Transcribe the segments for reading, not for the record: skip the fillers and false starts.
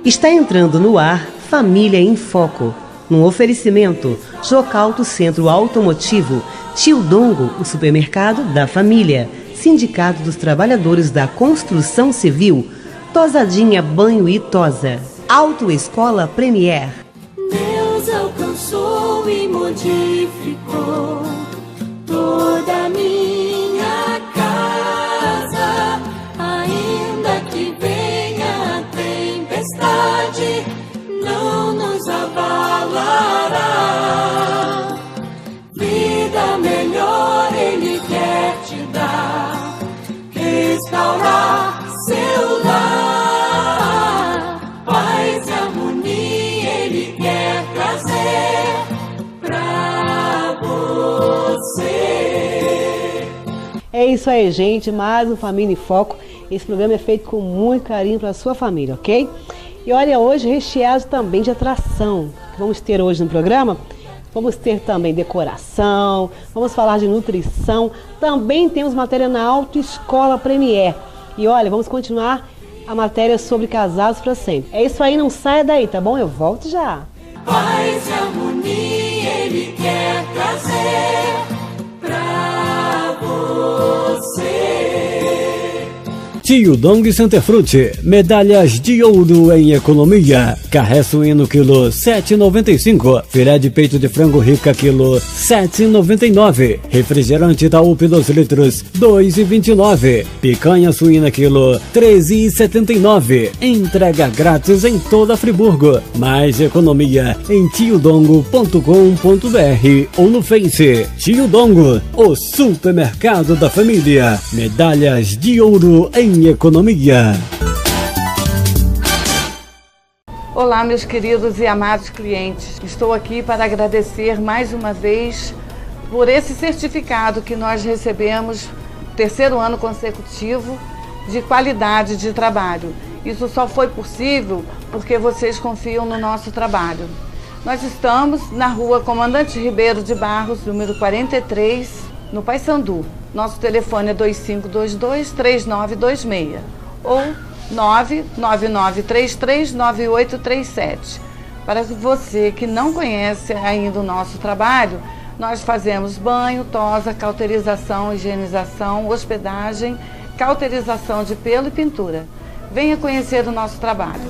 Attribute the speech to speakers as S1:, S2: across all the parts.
S1: Está entrando no ar Família em Foco. Num oferecimento, Jocauto Centro Automotivo, Tio Dongo, o supermercado da família, Sindicato dos Trabalhadores da Construção Civil, Tosadinha Banho e Tosa, Autoescola Premier.
S2: Deus alcançou e modificou toda a minha casa, ainda que venha a tempestade, não nos abalará. Vida melhor Ele quer te dar, restaurar seu lar, paz e harmonia Ele quer trazer pra você.
S3: É isso aí, gente, mais um Família em Foco. Esse programa é feito com muito carinho para a sua família, ok? E olha, hoje recheado também de atração que vamos ter hoje no programa. Vamos ter também decoração, vamos falar de nutrição, também temos matéria na Autoescola Premier. E olha, vamos continuar a matéria sobre casados para sempre. É isso aí, não saia daí, tá bom? Eu volto já.
S2: Paz e harmonia Ele quer trazer pra você.
S4: Tio Dongo Centerfruti, medalhas de ouro em economia. Carré suíno quilo 7,95. Filé de peito de frango rica quilo 7,99. Refrigerante Itaúpe 2 litros 2,29. Picanha suína quilo 13,79. Entrega grátis em toda Friburgo. Mais economia em tiodongo.com.br ou no Face. Tio Dongo, o supermercado da família. Medalhas de ouro em economia.
S5: Olá, meus queridos e amados clientes. Estou aqui para agradecer mais uma vez por esse certificado que nós recebemos, terceiro ano consecutivo, de qualidade de trabalho. Isso só foi possível porque vocês confiam no nosso trabalho. Nós estamos na rua Comandante Ribeiro de Barros, número 43, no Paissandu. Nosso telefone é 2522-3926 ou 999339837. Para você que não conhece ainda o nosso trabalho, nós fazemos banho, tosa, cauterização, higienização, hospedagem, cauterização de pelo e pintura. Venha conhecer o nosso trabalho.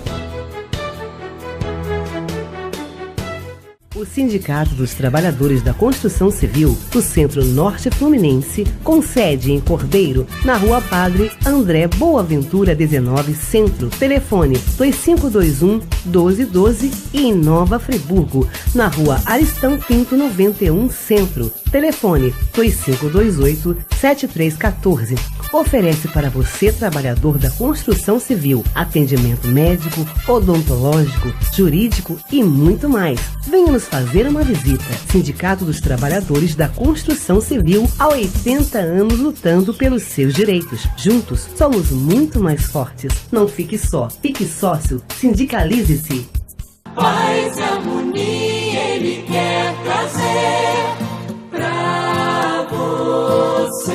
S1: O Sindicato dos Trabalhadores da Construção Civil do Centro Norte Fluminense, com sede em Cordeiro, na Rua Padre André Boaventura 19 Centro. Telefone 2521-1212 e em Nova Friburgo, na Rua Aristão Pinto 91 Centro. Telefone 2528-7314. Oferece para você, trabalhador da construção civil, atendimento médico, odontológico, jurídico e muito mais. Venha nos fazer uma visita. Sindicato dos Trabalhadores da Construção Civil, há 80 anos lutando pelos seus direitos. Juntos, somos muito mais fortes. Não fique só, fique sócio, sindicalize-se.
S2: Paz e harmonia Ele quer trazer pra você.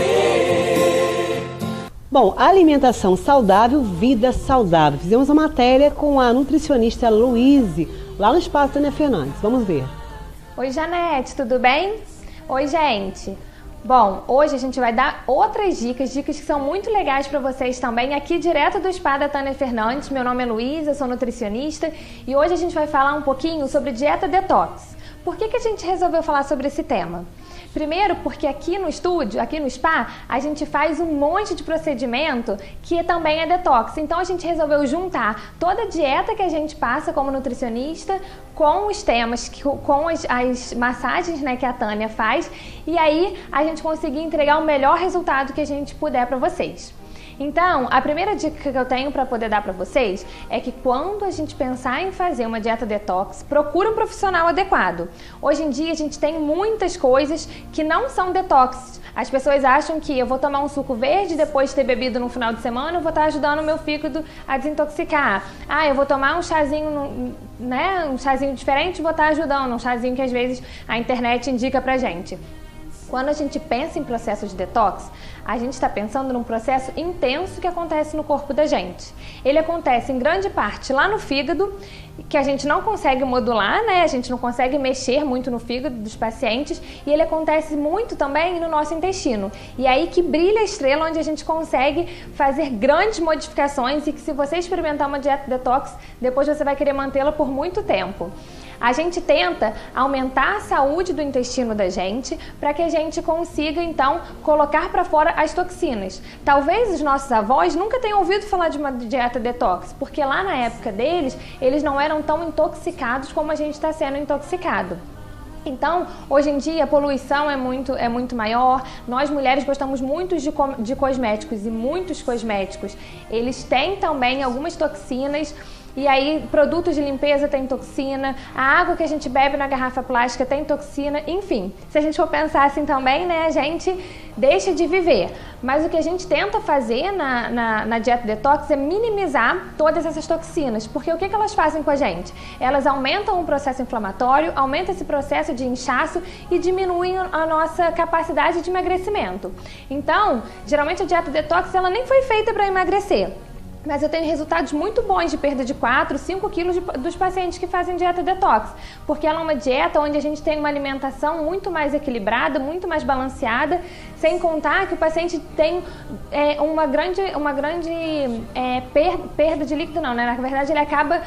S3: Bom, alimentação saudável, vida saudável. Fizemos uma matéria com a nutricionista Luíse, lá no Espaço Tânia Fernandes. Vamos ver.
S6: Oi, Janete, tudo bem? Oi, gente. Bom, hoje a gente vai dar outras dicas que são muito legais para vocês também, aqui direto do Spa da Tânia Fernandes. Meu nome é Luísa, sou nutricionista e hoje a gente vai falar um pouquinho sobre dieta detox. Por que a gente resolveu falar sobre esse tema? Primeiro, porque aqui no estúdio, aqui no spa, a gente faz um monte de procedimento que também é detox. Então a gente resolveu juntar toda a dieta que a gente passa como nutricionista com os temas, com as massagens, né, que a Tânia faz, e aí a gente conseguir entregar o melhor resultado que a gente puder para vocês. Então, a primeira dica que eu tenho para poder dar para vocês é que quando a gente pensar em fazer uma dieta detox, procure um profissional adequado. Hoje em dia a gente tem muitas coisas que não são detox. As pessoas acham que eu vou tomar um suco verde depois de ter bebido no final de semana, eu vou estar ajudando o meu fígado a desintoxicar. Ah, eu vou tomar um chazinho, né, um chazinho diferente, vou estar ajudando, um chazinho que às vezes a internet indica pra gente. Quando a gente pensa em processo de detox, a gente está pensando num processo intenso que acontece no corpo da gente. Ele acontece em grande parte lá no fígado, que a gente não consegue modular, né? A gente não consegue mexer muito no fígado dos pacientes, e ele acontece muito também no nosso intestino. E aí que brilha a estrela, onde a gente consegue fazer grandes modificações e que, se você experimentar uma dieta detox, depois você vai querer mantê-la por muito tempo. A gente tenta aumentar a saúde do intestino da gente para que a gente consiga, então, colocar para fora as toxinas. Talvez os nossos avós nunca tenham ouvido falar de uma dieta detox, porque lá na época deles, eles não eram tão intoxicados como a gente está sendo intoxicado. Então, hoje em dia, a poluição é muito maior. Nós, mulheres, gostamos muito de cosméticos, e muitos cosméticos, eles têm também algumas toxinas. E aí, produtos de limpeza tem toxina, a água que a gente bebe na garrafa plástica tem toxina, enfim. Se a gente for pensar assim também, né, a gente deixa de viver. Mas o que a gente tenta fazer na dieta detox é minimizar todas essas toxinas. Porque o que elas fazem com a gente? Elas aumentam o processo inflamatório, aumentam esse processo de inchaço e diminuem a nossa capacidade de emagrecimento. Então, geralmente a dieta detox ela nem foi feita para emagrecer. Mas eu tenho resultados muito bons de perda de 4, 5 quilos dos pacientes que fazem dieta detox. Porque ela é uma dieta onde a gente tem uma alimentação muito mais equilibrada, muito mais balanceada, sem contar que o paciente tem uma grande perda de líquido, não, né? Na verdade, ele acaba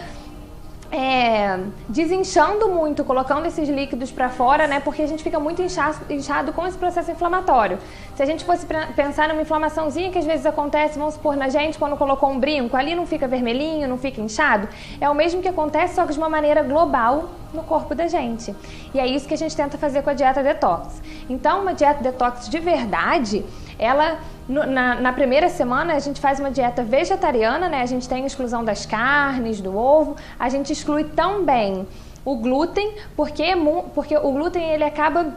S6: desinchando muito, colocando esses líquidos para fora, né? Porque a gente fica muito inchado com esse processo inflamatório. Se a gente fosse pensar numa inflamaçãozinha que às vezes acontece, vamos supor, na gente, quando colocou um brinco, ali não fica vermelhinho, não fica inchado, é o mesmo que acontece, só que de uma maneira global no corpo da gente. E é isso que a gente tenta fazer com a dieta detox. Então, uma dieta detox de verdade, ela, na primeira semana, a gente faz uma dieta vegetariana, né? A gente tem a exclusão das carnes, do ovo, a gente exclui também o glúten, porque o glúten ele acaba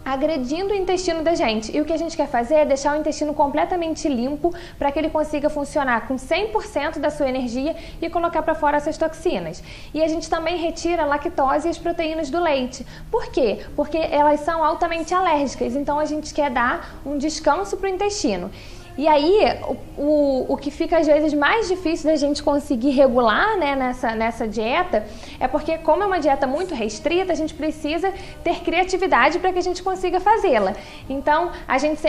S6: agredindo o intestino da gente. E o que a gente quer fazer é deixar o intestino completamente limpo para que ele consiga funcionar com 100% da sua energia e colocar para fora essas toxinas. E a gente também retira a lactose e as proteínas do leite. Por quê? Porque elas são altamente alérgicas, então a gente quer dar um descanso para o intestino. E aí, o que fica às vezes mais difícil da gente conseguir regular, né, nessa dieta é porque, como é uma dieta muito restrita, a gente precisa ter criatividade para que a gente consiga fazê-la. Então,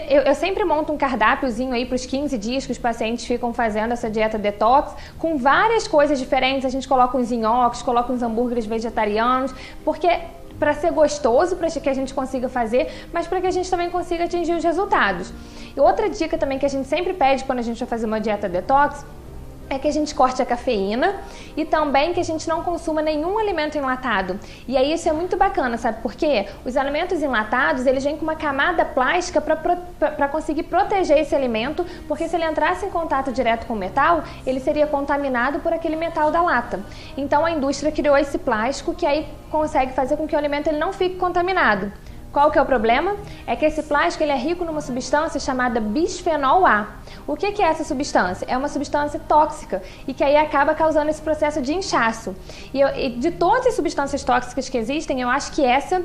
S6: eu sempre monto um cardápiozinho aí para os 15 dias que os pacientes ficam fazendo essa dieta detox, com várias coisas diferentes. A gente coloca uns nhoques, coloca uns hambúrgueres vegetarianos, porque para ser gostoso, para que a gente consiga fazer, mas para que a gente também consiga atingir os resultados. E outra dica também que a gente sempre pede quando a gente vai fazer uma dieta detox é que a gente corte a cafeína e também que a gente não consuma nenhum alimento enlatado. E aí isso é muito bacana, sabe por quê? Os alimentos enlatados, eles vêm com uma camada plástica para conseguir proteger esse alimento, porque se ele entrasse em contato direto com o metal, ele seria contaminado por aquele metal da lata. Então a indústria criou esse plástico que aí consegue fazer com que o alimento ele não fique contaminado. Qual que é o problema? É que esse plástico ele é rico numa substância chamada bisfenol A. O que é essa substância? É uma substância tóxica e que aí acaba causando esse processo de inchaço. E de todas as substâncias tóxicas que existem, eu acho que essa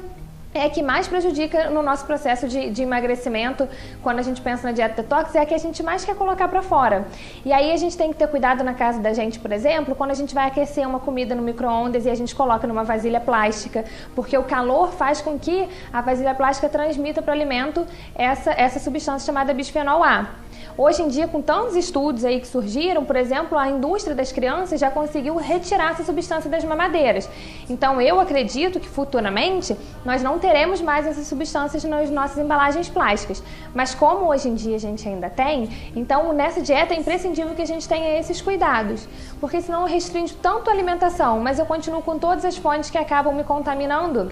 S6: é a que mais prejudica no nosso processo de emagrecimento. Quando a gente pensa na dieta detox, é a que a gente mais quer colocar para fora. E aí a gente tem que ter cuidado na casa da gente, por exemplo, quando a gente vai aquecer uma comida no micro-ondas e a gente coloca numa vasilha plástica, porque o calor faz com que a vasilha plástica transmita para o alimento essa substância chamada bisfenol A. Hoje em dia, com tantos estudos aí que surgiram, por exemplo, a indústria das crianças já conseguiu retirar essa substância das mamadeiras. Então, eu acredito que futuramente nós não teremos mais essas substâncias nas nossas embalagens plásticas. Mas como hoje em dia a gente ainda tem, então nessa dieta é imprescindível que a gente tenha esses cuidados. Porque senão eu restringo tanto a alimentação, mas eu continuo com todas as fontes que acabam me contaminando.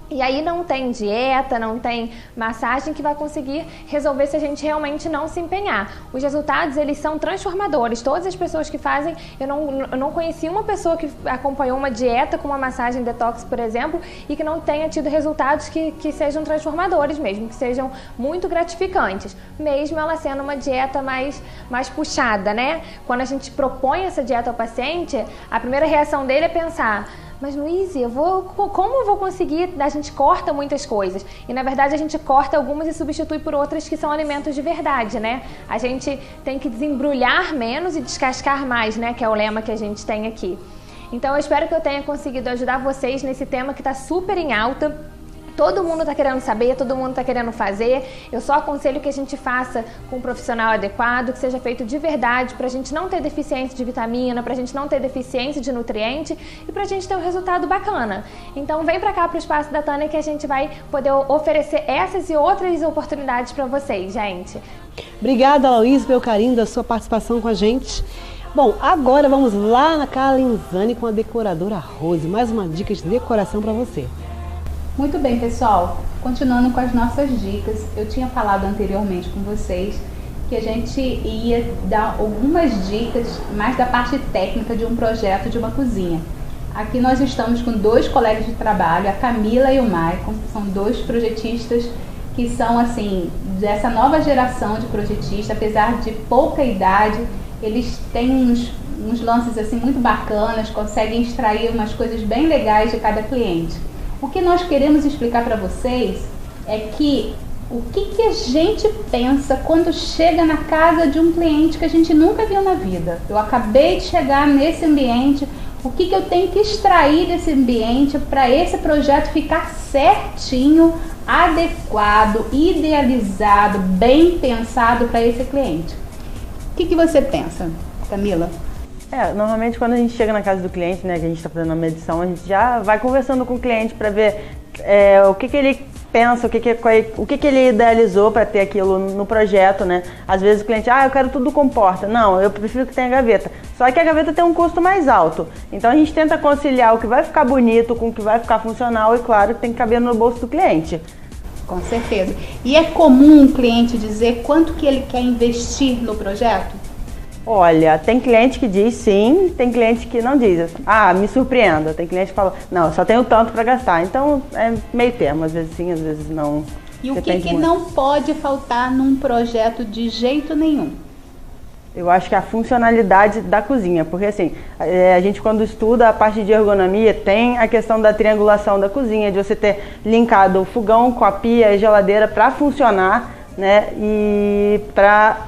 S6: E aí não tem dieta, não tem massagem que vai conseguir resolver se a gente realmente não se empenhar. Os resultados, eles são transformadores. Todas as pessoas que fazem, eu não conheci uma pessoa que acompanhou uma dieta com uma massagem detox, por exemplo, e que não tenha tido resultados que sejam transformadores mesmo, que sejam muito gratificantes, mesmo ela sendo uma dieta mais puxada, né? Quando a gente propõe essa dieta ao paciente, a primeira reação dele é pensar: mas Luiz, como eu vou conseguir? A gente corta muitas coisas e na verdade a gente corta algumas e substitui por outras que são alimentos de verdade, né? A gente tem que desembrulhar menos e descascar mais, né? Que é o lema que a gente tem aqui. Então eu espero que eu tenha conseguido ajudar vocês nesse tema que está super em alta. Todo mundo está querendo saber, todo mundo está querendo fazer. Eu só aconselho que a gente faça com um profissional adequado, que seja feito de verdade, para a gente não ter deficiência de vitamina, para a gente não ter deficiência de nutriente e para a gente ter um resultado bacana. Então vem para cá para o Espaço da Tânia que a gente vai poder oferecer essas e outras oportunidades para vocês, gente.
S3: Obrigada, Aloysio, pelo carinho da sua participação com a gente. Bom, agora vamos lá na Calenzane com a decoradora Rose. Mais uma dica de decoração para você.
S7: Muito bem, pessoal, continuando com as nossas dicas, eu tinha falado anteriormente com vocês que a gente ia dar algumas dicas mais da parte técnica de um projeto de uma cozinha. Aqui nós estamos com 2 colegas de trabalho, a Camila e o Maicon, que são 2 projetistas que são assim, dessa nova geração de projetistas, apesar de pouca idade, eles têm uns lances assim muito bacanas, conseguem extrair umas coisas bem legais de cada cliente. O que nós queremos explicar para vocês é que o que a gente pensa quando chega na casa de um cliente que a gente nunca viu na vida. Eu acabei de chegar nesse ambiente, o que eu tenho que extrair desse ambiente para esse projeto ficar certinho, adequado, idealizado, bem pensado para esse cliente. O que você pensa, Camila?
S8: Normalmente quando a gente chega na casa do cliente, né, que a gente está fazendo uma medição, a gente já vai conversando com o cliente para ver o que ele pensa, o que ele idealizou para ter aquilo no projeto, né? Às vezes o cliente, eu quero tudo com porta. Não, eu prefiro que tenha gaveta. Só que a gaveta tem um custo mais alto. Então a gente tenta conciliar o que vai ficar bonito com o que vai ficar funcional e claro que tem que caber no bolso do cliente.
S7: Com certeza. E é comum um cliente dizer quanto que ele quer investir no projeto?
S8: Olha, tem cliente que diz sim, tem cliente que não diz. Me surpreenda. Tem cliente que fala, não, só tenho tanto para gastar. Então é meio termo, às vezes sim, às vezes não.
S7: E o que não pode faltar num projeto de jeito nenhum?
S8: Eu acho que a funcionalidade da cozinha, porque assim, a gente quando estuda a parte de ergonomia, tem a questão da triangulação da cozinha, de você ter linkado o fogão com a pia e a geladeira para funcionar, né, e para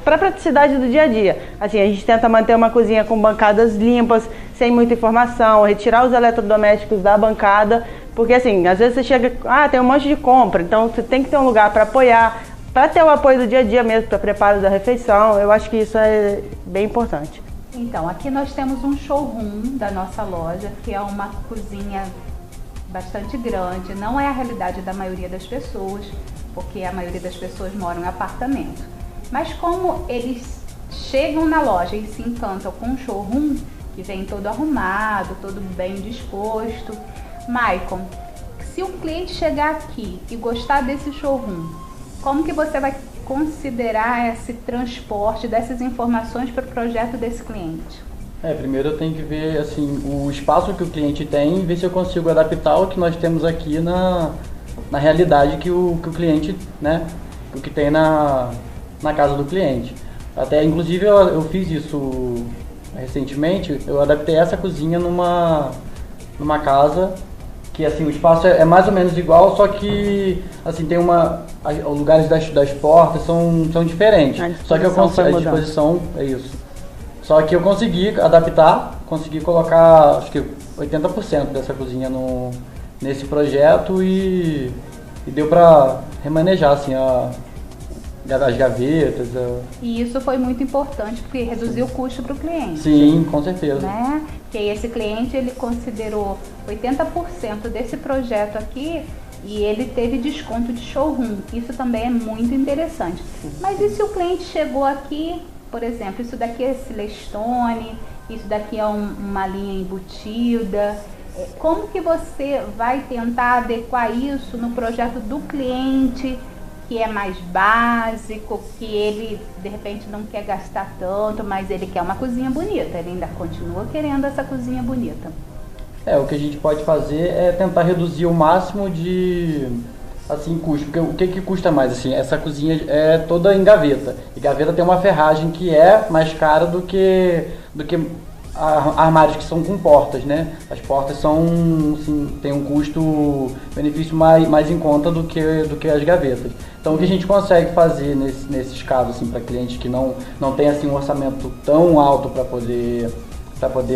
S8: praticidade do dia a dia. Assim, a gente tenta manter uma cozinha com bancadas limpas, sem muita informação, retirar os eletrodomésticos da bancada, porque assim, às vezes você chega, tem um monte de compra, então você tem que ter um lugar para apoiar, para ter o apoio do dia a dia mesmo, para preparo da refeição. Eu acho que isso é bem importante.
S7: Então, aqui nós temos um showroom da nossa loja, que é uma cozinha bastante grande, não é a realidade da maioria das pessoas, porque a maioria das pessoas moram em apartamento. Mas como eles chegam na loja e se encantam com o showroom, que vem todo arrumado, todo bem disposto. Maicon, se um cliente chegar aqui e gostar desse showroom, como que você vai considerar esse transporte dessas informações para o projeto desse cliente?
S9: Primeiro eu tenho que ver assim, o espaço que o cliente tem e ver se eu consigo adaptar o que nós temos aqui na realidade que o cliente, né, o que tem na casa do cliente. Até, inclusive, eu fiz isso recentemente, eu adaptei essa cozinha numa casa que, assim, o espaço é mais ou menos igual, só que, assim, tem os lugares das portas são diferentes. Só que a disposição é isso. Só que eu consegui adaptar, consegui colocar, acho que 80% dessa cozinha nesse projeto e deu para remanejar, assim, as gavetas.
S7: E isso foi muito importante, porque reduziu o custo para o cliente.
S9: Sim, com certeza.
S7: Né? Porque esse cliente, ele considerou 80% desse projeto aqui e ele teve desconto de showroom. Isso também é muito interessante. Mas e se o cliente chegou aqui, por exemplo, isso daqui é Silestone, isso daqui é uma linha embutida. Como que você vai tentar adequar isso no projeto do cliente, que é mais básico, que ele de repente não quer gastar tanto, mas ele quer uma cozinha bonita, ele ainda continua querendo essa cozinha bonita?
S9: O que a gente pode fazer é tentar reduzir o máximo de, assim, custo, porque o que custa mais, assim, essa cozinha é toda em gaveta, e gaveta tem uma ferragem que é mais cara do que armários que são com portas, né? As portas são, assim, tem um custo-benefício mais em conta do que as gavetas. Então, o que a gente consegue fazer nesses casos, assim, para clientes que não tem assim, um orçamento tão alto para poder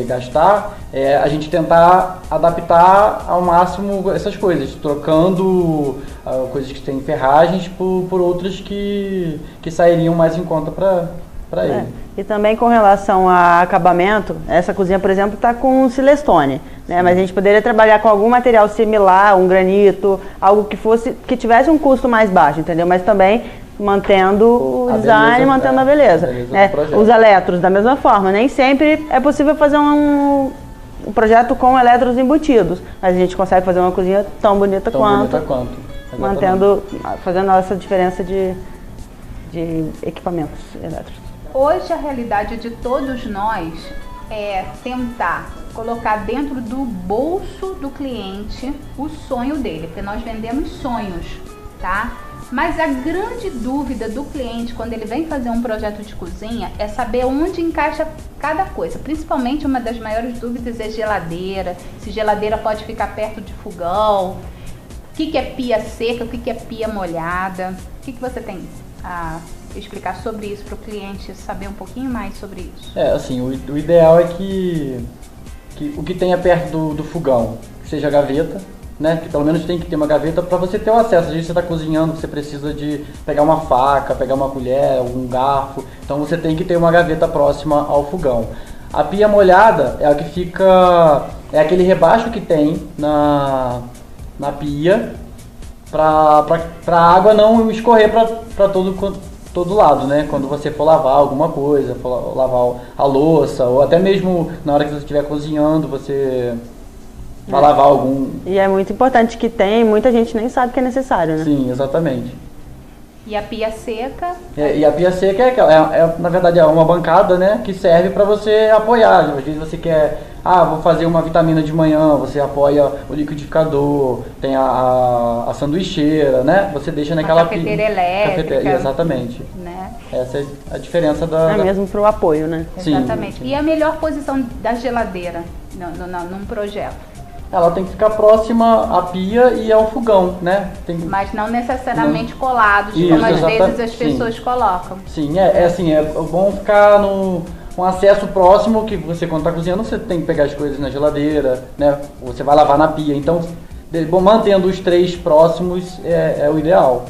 S9: gastar, a gente tentar adaptar ao máximo essas coisas, trocando coisas que têm ferragens por outras que sairiam mais em conta para ele.
S8: E também com relação a acabamento, essa cozinha, por exemplo, está com silestone, né? Mas a gente poderia trabalhar com algum material similar, um granito, algo que tivesse um custo mais baixo, entendeu? Mas também mantendo o design, mantendo a beleza. Os eletros, da mesma forma, nem sempre é possível fazer um projeto com eletros embutidos, mas a gente consegue fazer uma cozinha tão bonita quanto. Fazendo essa diferença de equipamentos elétricos.
S7: Hoje a realidade de todos nós é tentar colocar dentro do bolso do cliente o sonho dele, porque nós vendemos sonhos, tá? Mas a grande dúvida do cliente quando ele vem fazer um projeto de cozinha é saber onde encaixa cada coisa. Principalmente uma das maiores dúvidas é geladeira, se geladeira pode ficar perto de fogão, o que é pia seca, o que é pia molhada. O que você tem a explicar sobre isso para o cliente saber um pouquinho mais sobre isso?
S9: Assim, o ideal é que o que tenha perto do fogão seja gaveta, né? Que pelo menos tem que ter uma gaveta para você ter o acesso. Às vezes você está cozinhando, você precisa de pegar uma faca, pegar uma colher, um garfo. Então você tem que ter uma gaveta próxima ao fogão. A pia molhada é a que fica, é aquele rebaixo que tem na pia para a água não escorrer para todo lado, né? Quando você for lavar alguma coisa, for lavar a louça, ou até mesmo na hora que você estiver cozinhando, você vai lavar algum...
S8: E é muito importante que tem, muita gente nem sabe que é necessário, né?
S9: Sim, exatamente.
S7: E a pia seca?
S9: E a pia seca na verdade, é uma bancada, né? Que serve para você apoiar. Às vezes você quer... vou fazer uma vitamina de manhã, você apoia o liquidificador, tem a sanduicheira, né? Você deixa naquela pia.
S7: Cafeteira elétrica.
S9: Exatamente.
S7: Né?
S9: Essa é a diferença
S8: mesmo para o apoio, né?
S7: Exatamente.
S9: Sim.
S7: E a melhor posição da geladeira num projeto?
S9: Ela tem que ficar próxima à pia e ao fogão, né?
S7: Mas não necessariamente colados, como às vezes as pessoas colocam.
S9: Sim, é bom ficar com acesso próximo, que você quando está cozinhando você tem que pegar as coisas na geladeira, né? Você vai lavar na pia, então mantendo os três próximos é o ideal.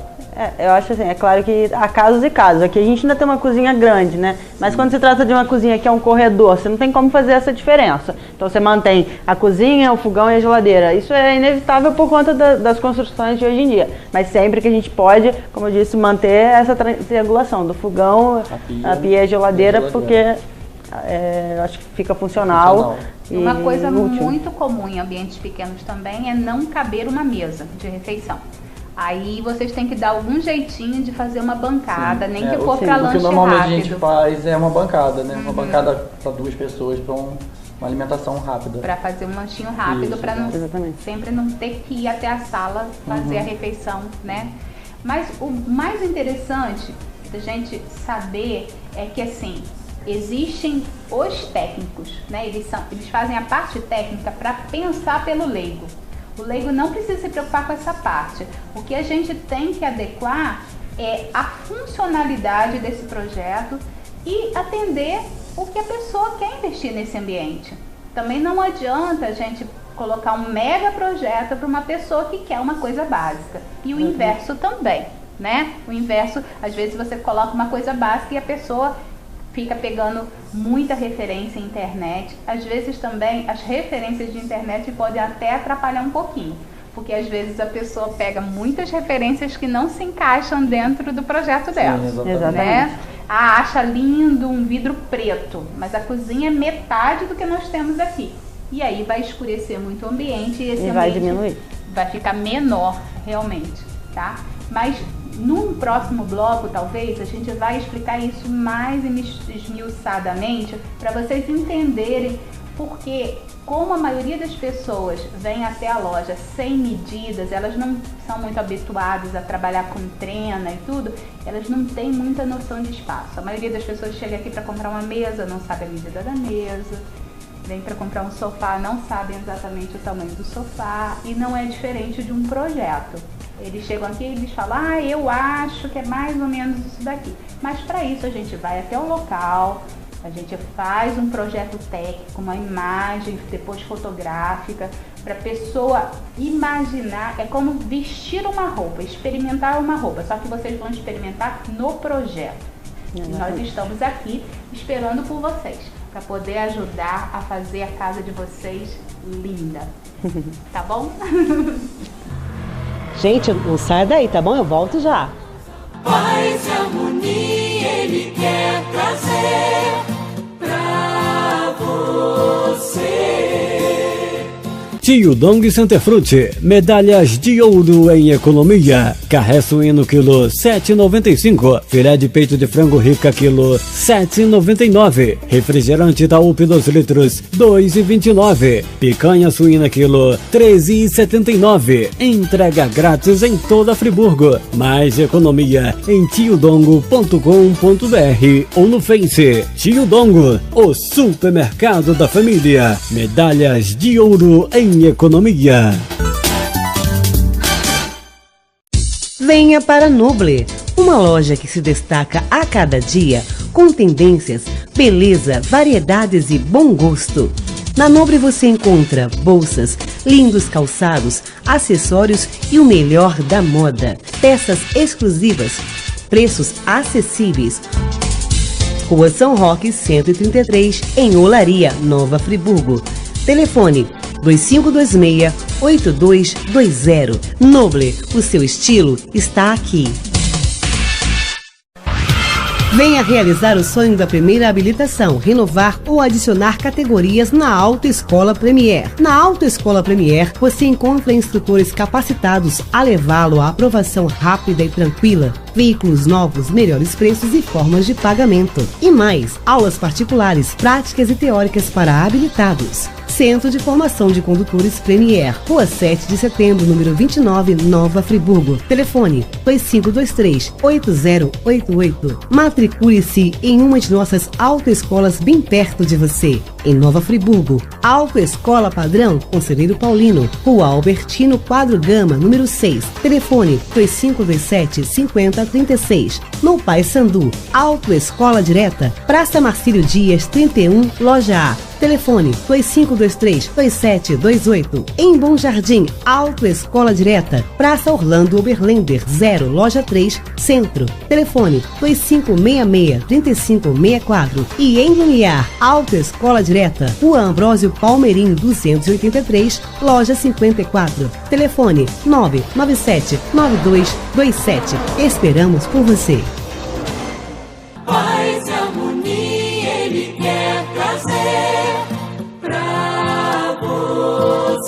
S8: Eu acho assim, é claro que há casos e casos. Aqui a gente ainda tem uma cozinha grande, né? Mas quando se trata de uma cozinha que é um corredor, você não tem como fazer essa diferença. Então você mantém a cozinha, o fogão e a geladeira. Isso é inevitável por conta das construções de hoje em dia. Mas sempre que a gente pode, como eu disse, manter essa triangulação do fogão, a pia e a geladeira, porque eu acho que fica funcional.
S7: Uma coisa muito comum em ambientes pequenos também é não caber uma mesa de refeição. Aí vocês têm que dar algum jeitinho de fazer uma bancada, nem que for para lanche rápido.
S9: O que normalmente a gente faz é uma bancada, né? Uma bancada para duas pessoas, para uma alimentação rápida.
S7: Para fazer um lanchinho rápido, para sempre não ter que ir até a sala fazer a refeição, né? Mas o mais interessante da gente saber é que, assim, existem os técnicos, né? Eles fazem a parte técnica para pensar pelo leigo. O leigo não precisa se preocupar com essa parte. O que a gente tem que adequar é a funcionalidade desse projeto e atender o que a pessoa quer investir nesse ambiente. Também não adianta a gente colocar um mega projeto para uma pessoa que quer uma coisa básica. E o inverso também, né? O inverso, às vezes você coloca uma coisa básica e a pessoa fica pegando muita referência em internet. Às vezes também as referências de internet podem até atrapalhar um pouquinho, porque às vezes a pessoa pega muitas referências que não se encaixam dentro do projeto dela.
S9: Sim, exatamente.
S7: Né? Acha lindo um vidro preto, mas a cozinha é metade do que nós temos aqui. E aí vai escurecer muito o ambiente e esse ambiente
S8: vai diminuir.
S7: Vai ficar menor realmente, tá? Mas num próximo bloco, talvez, a gente vai explicar isso mais esmiuçadamente para vocês entenderem porque, como a maioria das pessoas vem até a loja sem medidas, elas não são muito habituadas a trabalhar com trena e tudo, elas não têm muita noção de espaço. A maioria das pessoas chega aqui para comprar uma mesa, não sabe a medida da mesa, vêm para comprar um sofá, não sabem exatamente o tamanho do sofá e não é diferente de um projeto. Eles chegam aqui e eles falam, eu acho que é mais ou menos isso daqui. Mas para isso a gente vai até o local, a gente faz um projeto técnico, uma imagem depois fotográfica, para a pessoa imaginar, é como vestir uma roupa, experimentar uma roupa, só que vocês vão experimentar no projeto. E nós estamos aqui esperando por vocês, para poder ajudar a fazer a casa de vocês linda. Tá bom?
S3: Gente, não sai daí, tá bom? Eu volto já.
S2: Paz e harmonia Ele quer trazer pra você.
S4: Tio Dong Center Fruit, medalhas de ouro em economia. Carré suíno quilo 7,95. Filé de peito de frango rica quilo 7,99. Refrigerante da UP 2 litros 2,29. Picanha suína quilo 13,79. Entrega grátis em toda Friburgo. Mais economia em tiodongo.com.br ou no Face. Tio Dongo, o supermercado da família. Medalhas de ouro em economia.
S1: Venha para Noble, uma loja que se destaca a cada dia com tendências, beleza, variedades e bom gosto. Na Noble você encontra bolsas, lindos calçados, acessórios e o melhor da moda. Peças exclusivas, preços acessíveis. Rua São Roque 133, em Olaria, Nova Friburgo. Telefone 2526-8220. Noble, o seu estilo está aqui. Venha realizar o sonho da primeira habilitação, renovar ou adicionar categorias na Autoescola Premier. Na Autoescola Premier, você encontra instrutores capacitados a levá-lo à aprovação rápida e tranquila, veículos novos, melhores preços e formas de pagamento. E mais, aulas particulares, práticas e teóricas para habilitados. Centro de Formação de Condutores Premier, Rua 7 de Setembro, número 29, Nova Friburgo. Telefone 2523-8088. Matricule-se em uma de nossas autoescolas bem perto de você. Em Nova Friburgo, Autoescola Padrão Conselheiro Paulino, Rua Albertino Quadro Gama, número 6. Telefone 2527-5036. No Paissandu, Autoescola Direta, Praça Marcílio Dias 31, Loja A. Telefone 2523-2728. Em Bom Jardim, Autoescola Direta, Praça Orlando Oberlender 0, Loja 3, Centro. Telefone 2566-3564. E em Lumiar, Autoescola Direta, Rua Ambrósio Palmeirim 283, Loja 54. Telefone 997-9227. Esperamos por você.
S2: Paz e harmonia Ele quer trazer pra você.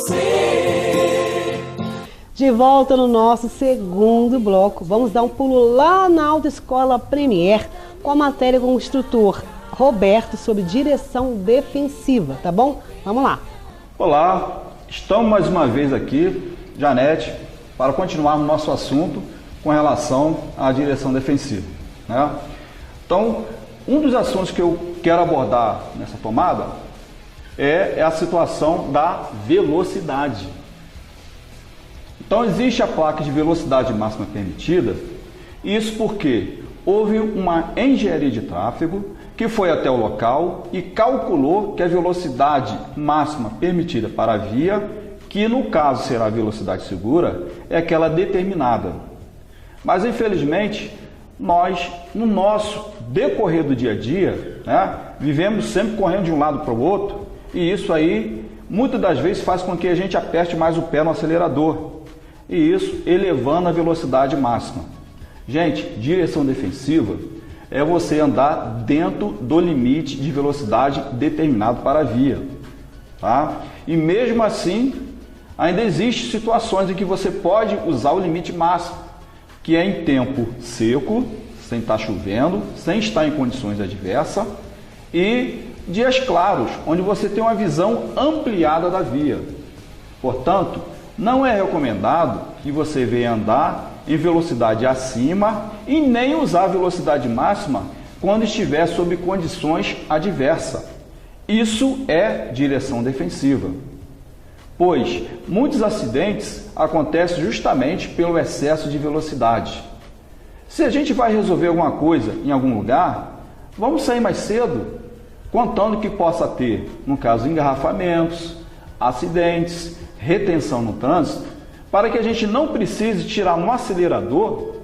S3: De volta no nosso segundo bloco, vamos dar um pulo lá na Autoescola Premier com a matéria com o instrutor Roberto sobre direção defensiva, tá bom? Vamos lá.
S10: Olá, estamos mais uma vez aqui, Janete, para continuar no nosso assunto com relação à direção defensiva, né? Então, um dos assuntos que eu quero abordar nessa tomada é a situação da velocidade. Então, existe a placa de velocidade máxima permitida, isso porque houve uma engenharia de tráfego que foi até o local e calculou que a velocidade máxima permitida para a via, que no caso será a velocidade segura, é aquela determinada. Mas, infelizmente, nós, no nosso decorrer do dia a dia, né, vivemos sempre correndo de um lado para o outro, e isso aí, muitas das vezes, faz com que a gente aperte mais o pé no acelerador, e isso elevando a velocidade máxima. Gente, direção defensiva é você andar dentro do limite de velocidade determinado para a via, tá? E mesmo assim, ainda existem situações em que você pode usar o limite máximo, que é em tempo seco, sem estar chovendo, sem estar em condições adversas, e dias claros, onde você tem uma visão ampliada da via. Portanto, não é recomendado que você venha andar em velocidade acima e nem usar a velocidade máxima quando estiver sob condições adversas. Isso é direção defensiva, pois muitos acidentes acontecem justamente pelo excesso de velocidade. Se a gente vai resolver alguma coisa em algum lugar, vamos sair mais cedo, contando que possa ter, no caso, engarrafamentos, acidentes, retenção no trânsito, para que a gente não precise tirar no acelerador,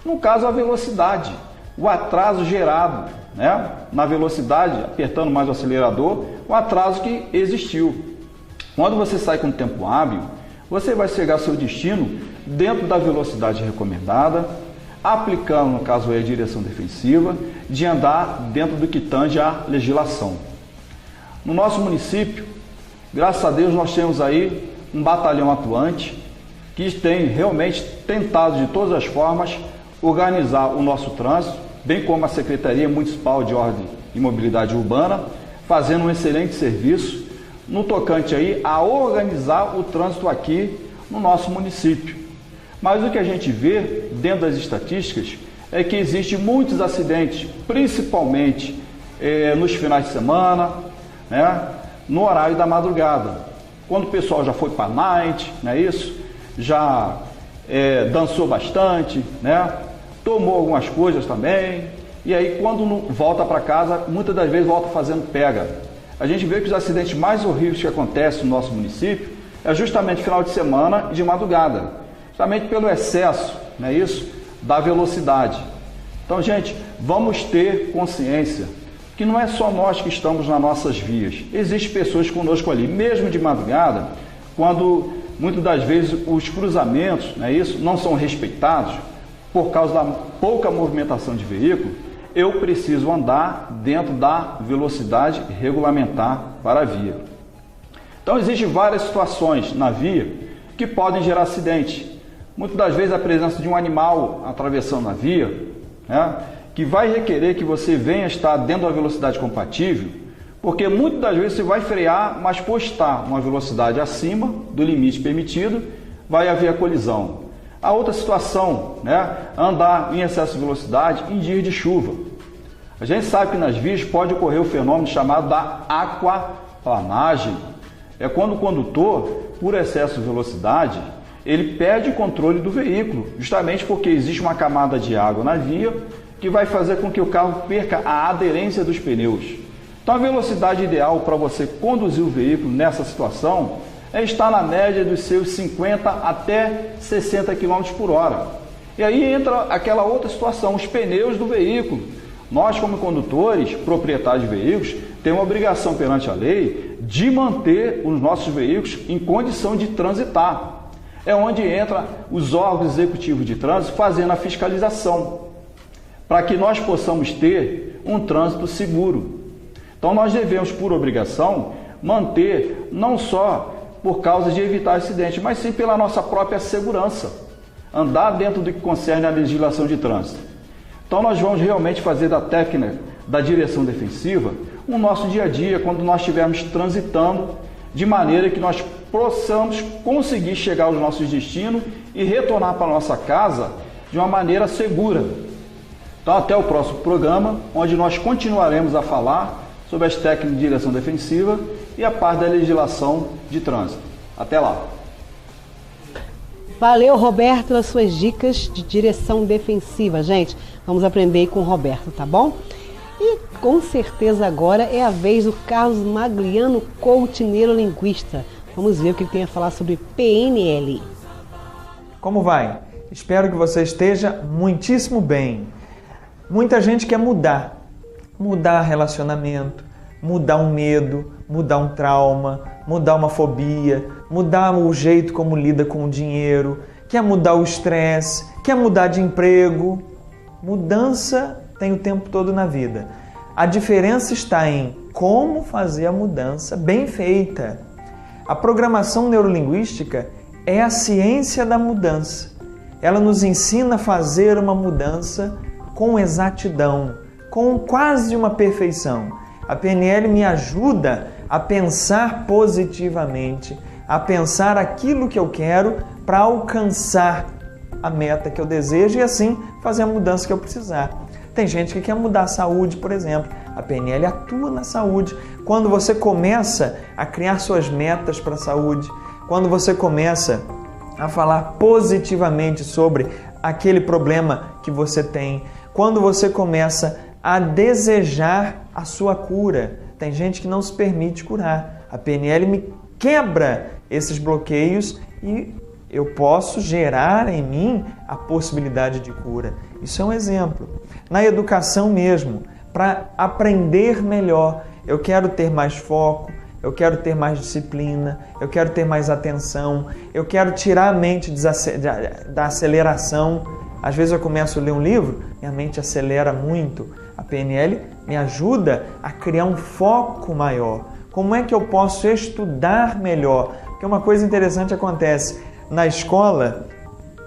S10: no caso, a velocidade, o atraso gerado, né, na velocidade, apertando mais o acelerador, o atraso que existiu. Quando você sai com tempo hábil, você vai chegar ao seu destino dentro da velocidade recomendada, aplicando, no caso, a direção defensiva, de andar dentro do que tange a legislação. No nosso município, graças a Deus, nós temos aí um batalhão atuante que tem realmente tentado de todas as formas organizar o nosso trânsito, bem como a Secretaria Municipal de Ordem e Mobilidade Urbana, fazendo um excelente serviço no tocante aí a organizar o trânsito aqui no nosso município. Mas o que a gente vê dentro das estatísticas é que existem muitos acidentes, principalmente nos finais de semana, né, no horário da madrugada, quando o pessoal já foi para a night, não é isso? Já dançou bastante, né? Tomou algumas coisas também, e aí quando volta para casa, muitas das vezes volta fazendo pega. A gente vê que os acidentes mais horríveis que acontecem no nosso município é justamente final de semana e de madrugada, justamente pelo excesso, não é isso? Da velocidade. Então, gente, vamos ter consciência que não é só nós que estamos nas nossas vias. Existem pessoas conosco ali, mesmo de madrugada, quando muitas das vezes os cruzamentos, não é isso, não são respeitados por causa da pouca movimentação de veículo, eu preciso andar dentro da velocidade regulamentar para a via. Então, existem várias situações na via que podem gerar acidente. Muitas das vezes a presença de um animal atravessando a via, né, que vai requerer que você venha estar dentro da velocidade compatível, porque muitas das vezes você vai frear, mas por estar uma velocidade acima do limite permitido, vai haver a colisão. A outra situação, né, andar em excesso de velocidade em dias de chuva. A gente sabe que nas vias pode ocorrer o fenômeno chamado da aquaplanagem. É quando o condutor, por excesso de velocidade, ele perde o controle do veículo, justamente porque existe uma camada de água na via que vai fazer com que o carro perca a aderência dos pneus. Então, a velocidade ideal para você conduzir o veículo nessa situação é estar na média dos seus 50 até 60 km por hora. E aí entra aquela outra situação, os pneus do veículo. Nós, como condutores, proprietários de veículos, temos uma obrigação perante a lei de manter os nossos veículos em condição de transitar. É onde entra os órgãos executivos de trânsito fazendo a fiscalização, para que nós possamos ter um trânsito seguro. Então, nós devemos, por obrigação, manter, não só por causa de evitar acidentes, mas sim pela nossa própria segurança, andar dentro do que concerne a legislação de trânsito. Então, nós vamos realmente fazer da técnica da direção defensiva o nosso dia a dia, quando nós estivermos transitando, de maneira que nós possamos conseguir chegar aos nossos destinos e retornar para a nossa casa de uma maneira segura. Então, até o próximo programa, onde nós continuaremos a falar sobre as técnicas de direção defensiva e a parte da legislação de trânsito. Até lá!
S3: Valeu, Roberto, pelas suas dicas de direção defensiva. Gente, vamos aprender com o Roberto, tá bom? E com certeza agora é a vez do Carlos Magliano, coach neurolinguista. Vamos ver o que ele tem a falar sobre PNL.
S11: Como vai? Espero que você esteja muitíssimo bem. Muita gente quer mudar relacionamento, mudar um medo, mudar um trauma, mudar uma fobia, mudar o jeito como lida com o dinheiro, quer mudar o estresse, quer mudar de emprego. Mudança tem o tempo todo na vida. A diferença está em como fazer a mudança bem feita. A programação neurolinguística é a ciência da mudança. Ela nos ensina a fazer uma mudança com exatidão, com quase uma perfeição. A PNL me ajuda a pensar positivamente, a pensar aquilo que eu quero para alcançar a meta que eu desejo e assim fazer a mudança que eu precisar. Tem gente que quer mudar a saúde, por exemplo. A PNL atua na saúde. Quando você começa a criar suas metas para a saúde, quando você começa a falar positivamente sobre aquele problema que você tem, quando você começa a desejar a sua cura. Tem gente que não se permite curar. A PNL me quebra esses bloqueios e eu posso gerar em mim a possibilidade de cura. Isso é um exemplo. Na educação mesmo, para aprender melhor, eu quero ter mais foco, eu quero ter mais disciplina, eu quero ter mais atenção, eu quero tirar a mente da aceleração. Às vezes eu começo a ler um livro, minha mente acelera muito. A PNL me ajuda a criar um foco maior. Como é que eu posso estudar melhor? Porque uma coisa interessante acontece. Na escola,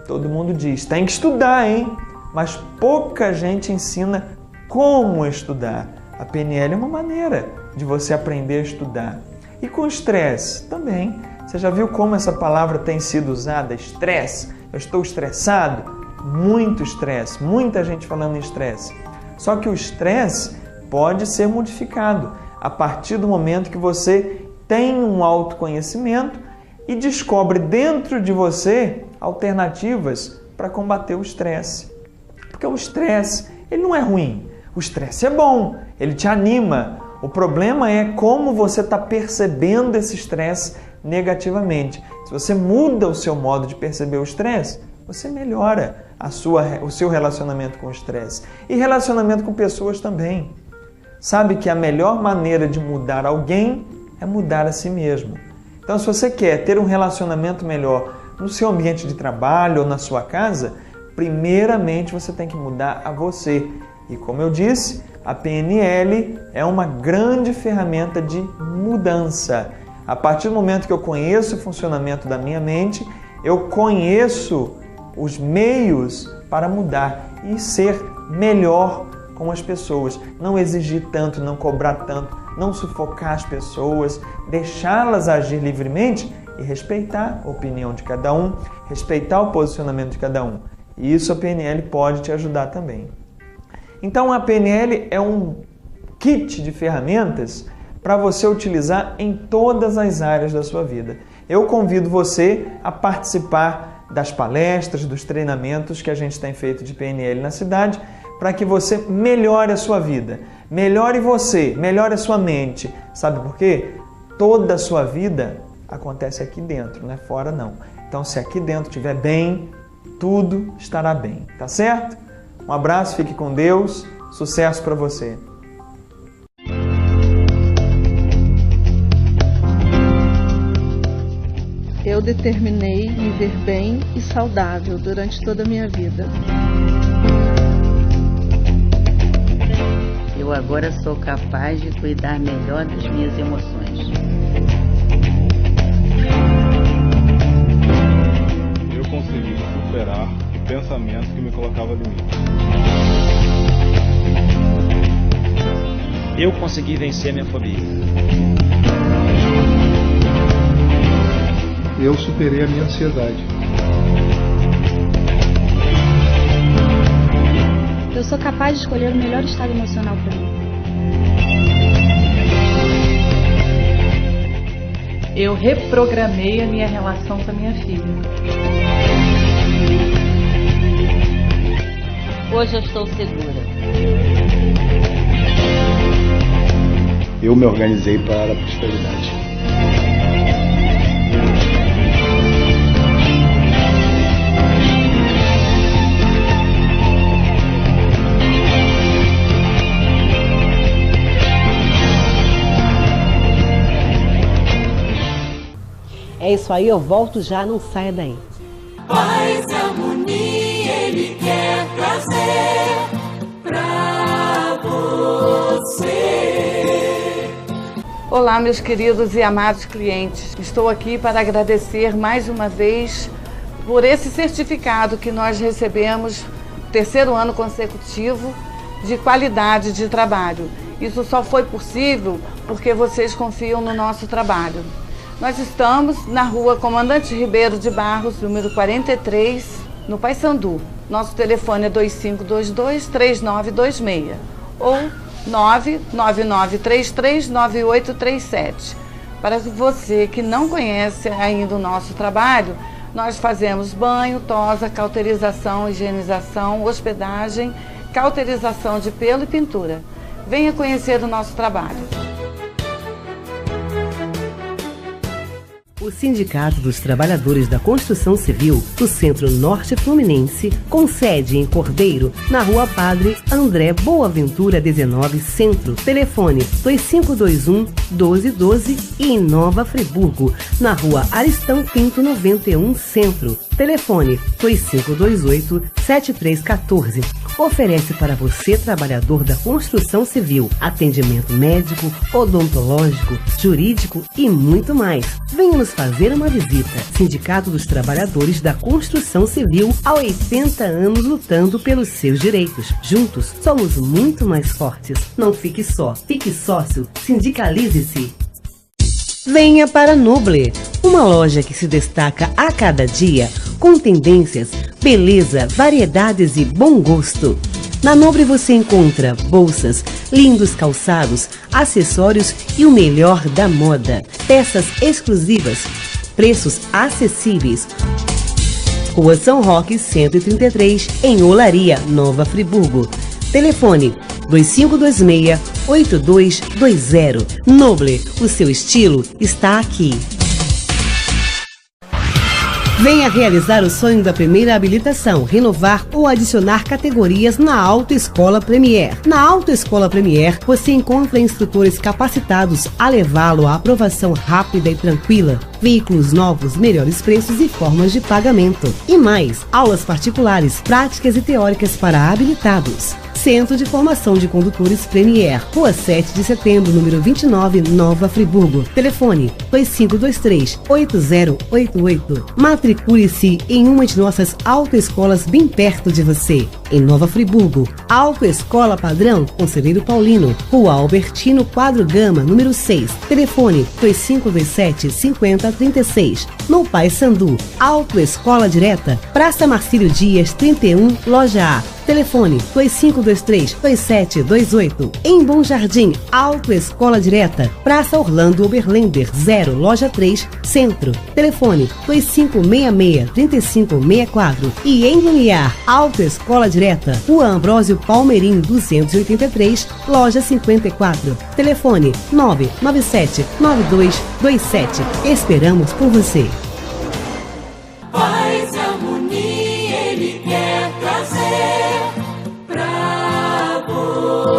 S11: todo mundo diz, tem que estudar, hein? Mas pouca gente ensina como estudar. A PNL é uma maneira de você aprender a estudar. E com estresse também. Você já viu como essa palavra tem sido usada? Estresse. Eu estou estressado. Muito estresse. Muita gente falando em estresse. Só que o estresse pode ser modificado a partir do momento que você tem um autoconhecimento e descobre dentro de você alternativas para combater o estresse. Porque o estresse, ele não é ruim. O estresse é bom, ele te anima. O problema é como você está percebendo esse estresse negativamente. Se você muda o seu modo de perceber o estresse, você melhora o seu relacionamento com o estresse. E relacionamento com pessoas também. Sabe que a melhor maneira de mudar alguém é mudar a si mesmo. Então, se você quer ter um relacionamento melhor no seu ambiente de trabalho ou na sua casa, primeiramente você tem que mudar a você. E como eu disse, a PNL é uma grande ferramenta de mudança. A partir do momento que eu conheço o funcionamento da minha mente, eu conheço os meios para mudar e ser melhor com as pessoas. Não exigir tanto, não cobrar tanto, não sufocar as pessoas, deixá-las agir livremente e respeitar a opinião de cada um, respeitar o posicionamento de cada um. E isso a PNL pode te ajudar também. Então a PNL é um kit de ferramentas para você utilizar em todas as áreas da sua vida. Eu convido você a participar das palestras, dos treinamentos que a gente tem feito de PNL na cidade, para que você melhore a sua vida, melhore você, melhore a sua mente. Sabe por quê? Toda a sua vida acontece aqui dentro, não é fora não. Então, se aqui dentro estiver bem, tudo estará bem, tá certo? Um abraço, fique com Deus, sucesso para você.
S12: Eu determinei viver bem e saudável durante toda a minha vida.
S13: Eu agora sou capaz de cuidar melhor das minhas emoções.
S14: Eu consegui superar o pensamento que me colocava limite.
S15: Eu consegui vencer minha fobia.
S16: Eu superei a minha ansiedade.
S17: Eu sou capaz de escolher o melhor estado emocional para mim.
S18: Eu reprogramei a minha relação com a minha filha.
S13: Hoje eu estou segura.
S16: Eu me organizei para a prosperidade.
S3: É isso aí, eu volto já, não saia daí.
S2: Paz e harmonia Ele quer trazer pra você.
S5: Olá, meus queridos e amados clientes. Estou aqui para agradecer mais uma vez por esse certificado que nós recebemos, terceiro ano consecutivo, de qualidade de trabalho. Isso só foi possível porque vocês confiam no nosso trabalho. Nós estamos na rua Comandante Ribeiro de Barros, número 43, no Paissandu. Nosso telefone é 2522-3926 ou 999339837. Para você que não conhece ainda o nosso trabalho, nós fazemos banho, tosa, cauterização, higienização, hospedagem, cauterização de pelo e pintura. Venha conhecer o nosso trabalho.
S1: O Sindicato dos Trabalhadores da Construção Civil do Centro-Norte Fluminense, com sede em Cordeiro, na Rua Padre André Boaventura 19, Centro. Telefone 2521-1212 e em Nova Friburgo, na Rua Aristão Pinto 91, Centro. Telefone 2528-7314. Oferece para você, trabalhador da construção civil, atendimento médico, odontológico, jurídico e muito mais. Venha nos fazer uma visita. Sindicato dos Trabalhadores da Construção Civil, há 80 anos lutando pelos seus direitos. Juntos, somos muito mais fortes. Não fique só, fique sócio, sindicalize-se. Venha para Noble, uma loja que se destaca a cada dia, com tendências, beleza, variedades e bom gosto. Na Nobre você encontra bolsas, lindos calçados, acessórios e o melhor da moda. Peças exclusivas, preços acessíveis. Rua São Roque 133, em Olaria, Nova Friburgo. Telefone 2526-8220. Noble, o seu estilo está aqui. Venha realizar o sonho da primeira habilitação, renovar ou adicionar categorias na Autoescola Premier. Na Autoescola Premier, você encontra instrutores capacitados a levá-lo à aprovação rápida e tranquila, veículos novos, melhores preços e formas de pagamento. E mais, aulas particulares, práticas e teóricas para habilitados. Centro de Formação de Condutores Premier, Rua 7 de Setembro, número 29, Nova Friburgo. Telefone 2523-8088. Matricule-se em uma de nossas autoescolas bem perto de você. Em Nova Friburgo, Autoescola Padrão Conselheiro Paulino, Rua Albertino Quadro Gama, número 6. Telefone 2527-5036. No Paissandu, Autoescola Direta, Praça Marcílio Dias 31, Loja A. Telefone 2523-2728. Em Bom Jardim, Autoescola Direta, Praça Orlando Oberlender 0, Loja 3, Centro. Telefone 2566-3564. E em Lumiar, Autoescola Direta, Rua Ambrósio Palmeirim 283, Loja 54. Telefone 997-9227. Esperamos por você.
S2: Paz e harmonia Ele quer trazer pra você.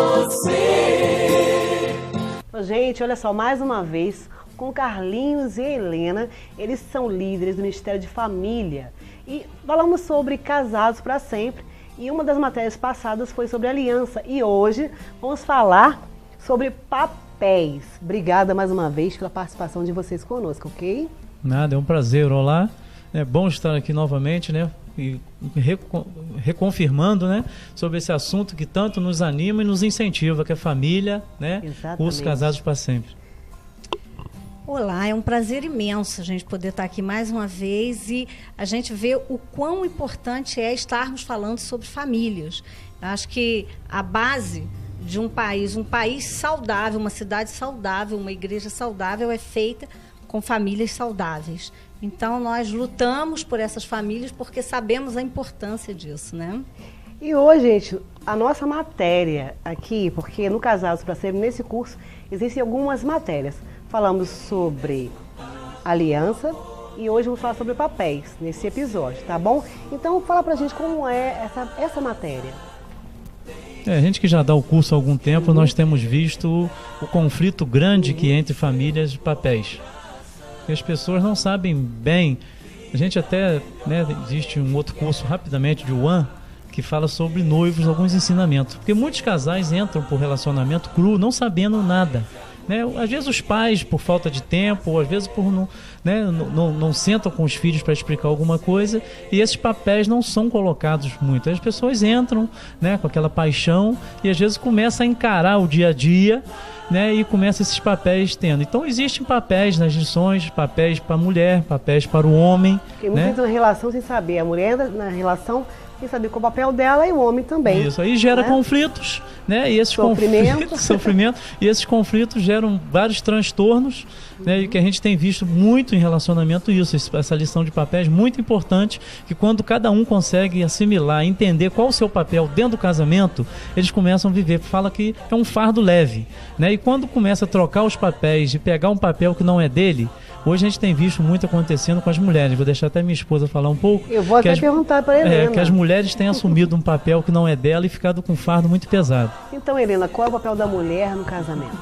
S3: Gente, olha só, mais uma vez, com Carlinhos e Helena, eles são líderes do Ministério de Família. E falamos sobre casados para sempre. E uma das matérias passadas foi sobre aliança. E hoje vamos falar sobre papéis. Obrigada mais uma vez pela participação de vocês conosco, ok?
S15: Nada, é um prazer. Olá. É bom estar aqui novamente, né? E reconfirmando, né? Sobre esse assunto que tanto nos anima e nos incentiva, que é a família, né?
S3: Exatamente.
S15: Os casados para sempre.
S19: Olá, é um prazer imenso a gente poder estar aqui mais uma vez e a gente vê o quão importante é estarmos falando sobre famílias. Acho que a base de um país saudável, uma cidade saudável, uma igreja saudável é feita com famílias saudáveis. Então, nós lutamos por essas famílias porque sabemos a importância disso, né?
S3: E hoje, gente, a nossa matéria aqui, porque no Casados para Sempre, nesse curso, existem algumas matérias. Falamos sobre aliança e hoje vamos falar sobre papéis nesse episódio, tá bom? Então, fala pra gente como é essa matéria.
S15: A gente que já dá o curso há algum tempo, nós temos visto o conflito grande que é entre famílias de papéis. Porque as pessoas não sabem bem. A gente até, né, existe um outro curso rapidamente de UAN que fala sobre noivos, alguns ensinamentos. Porque muitos casais entram por relacionamento cru, não sabendo nada. Né? Às vezes os pais, por falta de tempo, ou às vezes por não sentam com os filhos para explicar alguma coisa, e esses papéis não são colocados muito. As pessoas entram, né, com aquela paixão e às vezes começam a encarar o dia a dia, né, e começa esses papéis tendo. Então existem papéis nas lições, papéis para a mulher, papéis para o homem.
S3: Porque muitos entram na relação sem saber. A mulher entra na relação tem que saber qual é o papel dela e o homem também.
S15: Isso aí gera conflitos, né? E esses sofrimento, e esses conflitos geram vários transtornos, né? E que a gente tem visto muito em relacionamento isso, essa lição de papéis muito importante, que quando cada um consegue assimilar, entender qual o seu papel dentro do casamento, eles começam a viver. Fala que é um fardo leve, né? E quando começa a trocar os papéis, de pegar um papel que não é dele, hoje a gente tem visto muito acontecendo com as mulheres. Vou deixar até minha esposa falar um pouco.
S3: Eu vou até perguntar para a Helena.
S15: Que as mulheres têm assumido um papel que não é dela e ficado com um fardo muito pesado.
S3: Então, Helena, qual é o papel da mulher no casamento?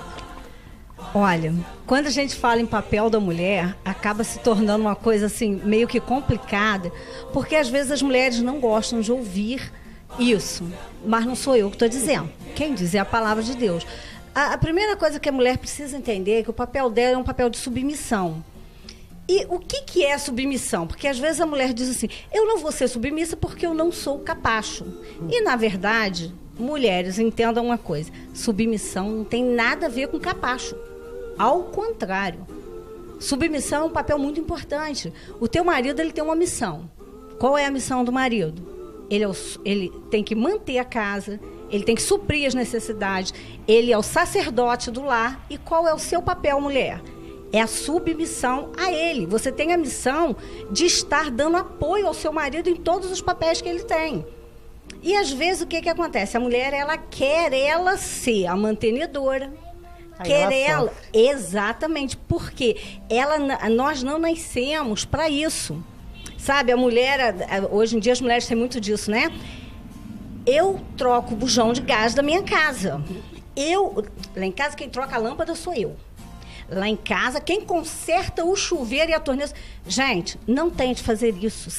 S19: Olha, quando a gente fala em papel da mulher, acaba se tornando uma coisa assim, meio que complicada, porque às vezes as mulheres não gostam de ouvir isso. Mas não sou eu que estou dizendo. Quem diz é a palavra de Deus. A primeira coisa que a mulher precisa entender é que o papel dela é um papel de submissão. E o que é submissão? Porque às vezes a mulher diz assim, eu não vou ser submissa porque eu não sou capacho. E na verdade, mulheres, entendam uma coisa, submissão não tem nada a ver com capacho. Ao contrário, submissão é um papel muito importante. O teu marido, ele tem uma missão. Qual é a missão do marido? Ele tem que manter a casa, ele tem que suprir as necessidades, ele é o sacerdote do lar. E qual é o seu papel, mulher? É a submissão a ele. Você tem a missão de estar dando apoio ao seu marido em todos os papéis que ele tem. E às vezes o que acontece? A mulher, ela quer ser a mantenedora, exatamente, porque nós não nascemos para isso. Sabe, a mulher, hoje em dia as mulheres têm muito disso, né? Eu troco o bujão de gás da minha casa. Lá em casa, quem troca a lâmpada sou eu. Lá em casa, quem conserta o chuveiro e a torneira... Gente, não tente fazer isso.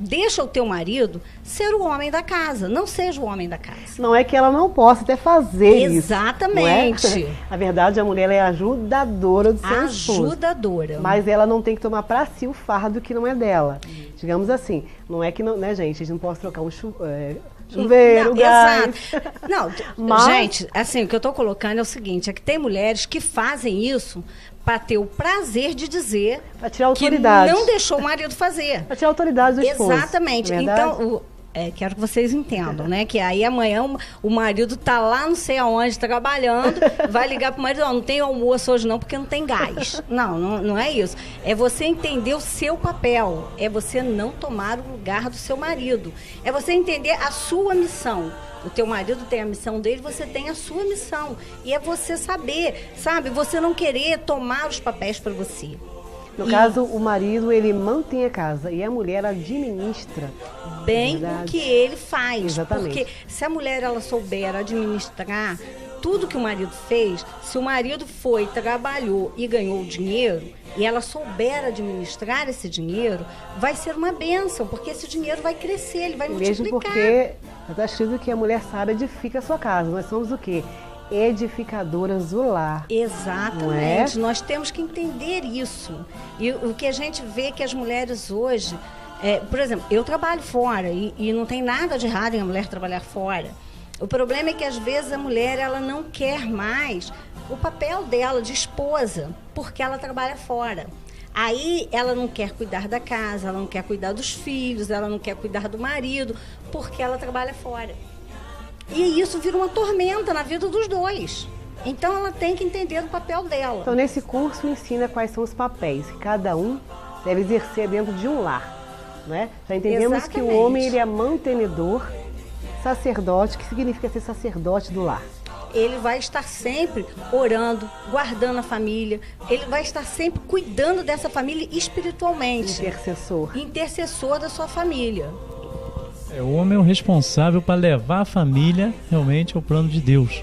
S19: Deixa o teu marido ser o homem da casa. Não seja o homem da casa.
S3: Não é que ela não possa até fazer
S19: Exatamente.
S3: Isso. Não é? Na verdade, a mulher é ajudadora do seu esposo.
S19: Ajudadora.
S3: Mas ela não tem que tomar para si o fardo que não é dela. Digamos assim. Não é que não, né, gente? A gente não pode trocar um chuveiro, gás.
S19: Exato. Não, mas... Gente, assim, o que eu estou colocando é o seguinte, é que tem mulheres que fazem isso para ter o prazer de dizer
S3: tirar a autoridade.
S19: Que não deixou o marido fazer.
S3: Para tirar a autoridade do esposo.
S19: Exatamente. Então, quero que vocês entendam, né? Que aí amanhã o marido tá lá não sei aonde trabalhando, vai ligar pro marido, não tem almoço hoje não, porque não tem gás. Não é isso. É você entender o seu papel. É você não tomar o lugar do seu marido. É você entender a sua missão. O teu marido tem a missão dele, você tem a sua missão. E é você saber, sabe? Você não querer tomar os papéis para você.
S3: No caso, o marido, ele mantém a casa e a mulher administra
S19: bem o que ele faz.
S3: Exatamente.
S19: Porque se a mulher ela souber administrar tudo que o marido fez, se o marido foi, trabalhou e ganhou dinheiro, e ela souber administrar esse dinheiro, vai ser uma bênção, porque esse dinheiro vai crescer, ele vai multiplicar.
S3: Mesmo porque está escrito que a mulher sábia edifica a sua casa. Nós somos o quê? Edificadoras do lar.
S19: Exatamente. Nós temos que entender isso. E o que a gente vê que as mulheres hoje... por exemplo, eu trabalho fora e não tem nada de errado em a mulher trabalhar fora. O problema é que às vezes a mulher ela não quer mais o papel dela de esposa, porque ela trabalha fora. Aí ela não quer cuidar da casa, ela não quer cuidar dos filhos, ela não quer cuidar do marido, porque ela trabalha fora. E isso vira uma tormenta na vida dos dois. Então ela tem que entender o papel dela.
S3: Então nesse curso ensina quais são os papéis que cada um deve exercer dentro de um lar, né? Já entendemos Exatamente. Que o homem ele é mantenedor, sacerdote, que significa ser sacerdote do lar.
S19: Ele vai estar sempre orando, guardando a família, ele vai estar sempre cuidando dessa família espiritualmente. Intercessor da sua família.
S15: O homem é o responsável para levar a família realmente ao plano de Deus.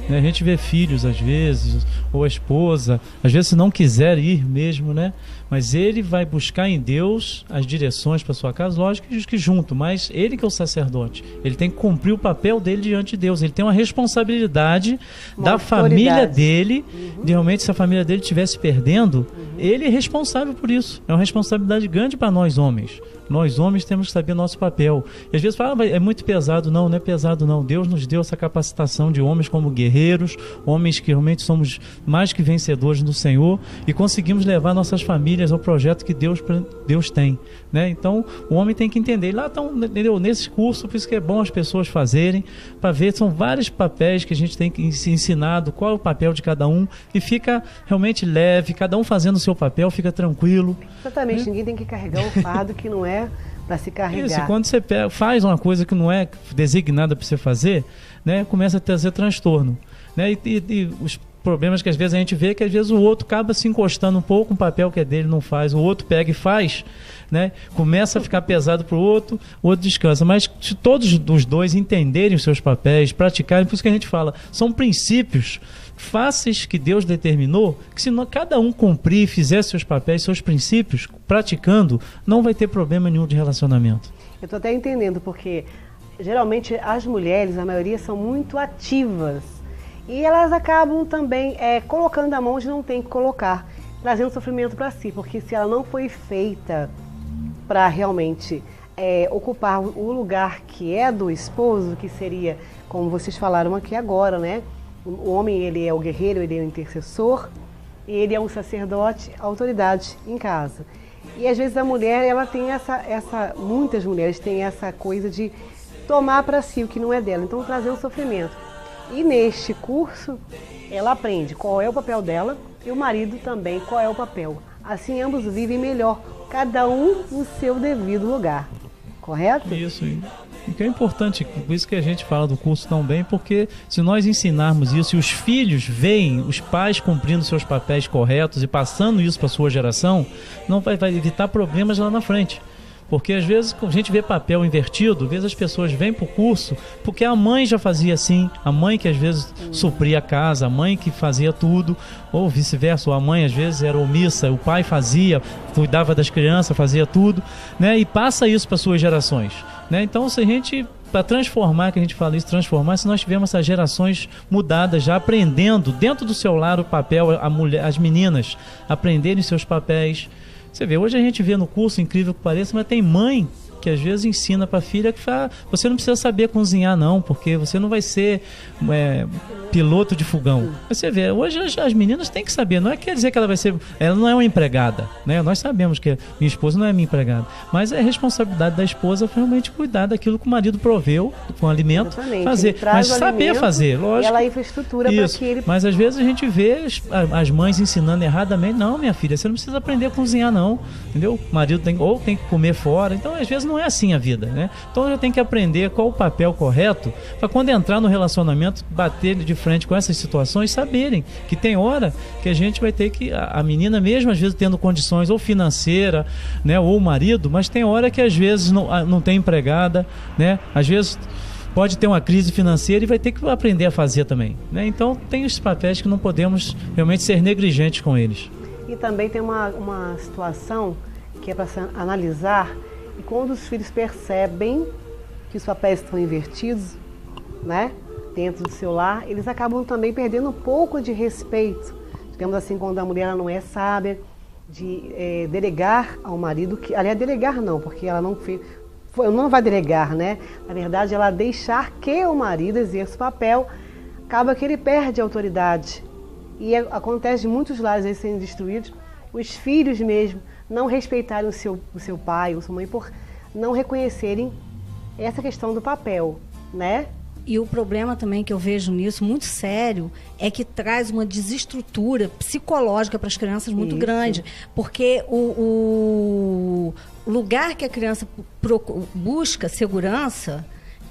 S15: A gente vê filhos às vezes, ou a esposa, às vezes se não quiser ir mesmo, né? Mas ele vai buscar em Deus as direções para sua casa, lógico que junto, mas ele que é o sacerdote. Ele tem que cumprir o papel dele diante de Deus. Ele tem uma responsabilidade da família dele, de realmente se a família dele estivesse perdendo, ele é responsável por isso. É uma responsabilidade grande para nós homens. Nós homens temos que saber nosso papel. E às vezes fala, é muito pesado. Não, não é pesado não. Deus nos deu essa capacitação de homens como guerreiros, homens que realmente somos mais que vencedores no Senhor e conseguimos levar nossas famílias ao projeto que Deus tem, né? Então, o homem tem que entender. E lá estão, entendeu? Nesse curso, por isso que é bom as pessoas fazerem, para ver, são vários papéis que a gente tem que ser ensinado, qual é o papel de cada um, e fica realmente leve, cada um fazendo o seu papel, fica tranquilo.
S3: Exatamente,
S15: né?
S3: Ninguém tem que carregar o fardo que não é para se carregar.
S15: Isso, quando você faz uma coisa que não é designada para você fazer, né, começa a trazer transtorno, né? E os problemas que às vezes a gente vê, que às vezes o outro acaba se encostando um pouco, um papel que é dele não faz, o outro pega e faz, né? Começa a ficar pesado para o outro descansa. Mas se todos os dois entenderem os seus papéis, praticarem, por isso que a gente fala, são princípios fáceis que Deus determinou, que se cada um cumprir, fizer seus papéis, seus princípios, praticando, não vai ter problema nenhum de relacionamento.
S3: Eu estou até entendendo, porque geralmente as mulheres, a maioria, são muito ativas. E elas acabam também colocando a mão onde não tem que colocar, trazendo sofrimento para si, porque se ela não foi feita para realmente ocupar o lugar que é do esposo, que seria, como vocês falaram aqui agora, né? O homem, ele é o guerreiro, ele é o intercessor, e ele é um sacerdote, autoridade em casa. E às vezes a mulher, ela tem muitas mulheres têm essa coisa de tomar para si o que não é dela, então trazendo sofrimento. E neste curso, ela aprende qual é o papel dela e o marido também qual é o papel. Assim, ambos vivem melhor, cada um no seu devido lugar. Correto?
S15: Isso. O que é importante, por isso que a gente fala do curso tão bem, porque se nós ensinarmos isso e os filhos veem os pais cumprindo seus papéis corretos e passando isso para a sua geração, não vai evitar problemas lá na frente. Porque às vezes a gente vê papel invertido, às vezes as pessoas vêm para o curso porque a mãe já fazia assim, a mãe que às vezes supria a casa, a mãe que fazia tudo, ou vice-versa, a mãe às vezes era omissa, o pai fazia, cuidava das crianças, fazia tudo, né? E passa isso para suas gerações, né? Então, se a gente, para transformar, que a gente fala isso, transformar, se nós tivermos essas gerações mudadas, já aprendendo dentro do seu lar o papel, as meninas aprenderem seus papéis. Você vê, hoje a gente vê no curso, incrível que pareça, mas tem mãe que às vezes ensina para a filha que fala, você não precisa saber cozinhar não, porque você não vai ser piloto de fogão. Você vê, hoje as meninas têm que saber, não é quer dizer que ela não é uma empregada, né? Nós sabemos que minha esposa não é minha empregada, mas é responsabilidade da esposa realmente cuidar daquilo que o marido proveu, com alimento, fazer, mas saber fazer, lógico.
S3: E ela infraestrutura para que ele...
S15: Mas às vezes a gente vê as mães ensinando erradamente, não, minha filha, você não precisa aprender a cozinhar não, entendeu? O marido tem que comer fora, então às vezes não é assim a vida, né? Então já tem que aprender qual o papel correto para quando entrar no relacionamento, bater de frente com essas situações, saberem que tem hora que a gente vai ter que, a menina mesmo às vezes tendo condições ou financeira, né, ou o marido, mas tem hora que às vezes não tem empregada, né? Às vezes pode ter uma crise financeira e vai ter que aprender a fazer também, né? Então tem os papéis que não podemos realmente ser negligentes com eles.
S3: E também tem uma situação que é para se analisar. E quando os filhos percebem que os papéis estão invertidos, né, dentro do seu lar, eles acabam também perdendo um pouco de respeito. Digamos assim, quando a mulher ela não é sábia, de delegar ao marido, aliás, delegar não, porque ela não vai delegar, né? Na verdade, ela deixar que o marido exerça o papel, acaba que ele perde a autoridade. E acontece de muitos lares sendo destruídos, os filhos mesmo não respeitarem o seu pai ou sua mãe por não reconhecerem essa questão do papel, né?
S19: E o problema também que eu vejo nisso, muito sério, é que traz uma desestrutura psicológica para as crianças muito grande. Porque o lugar que a criança busca segurança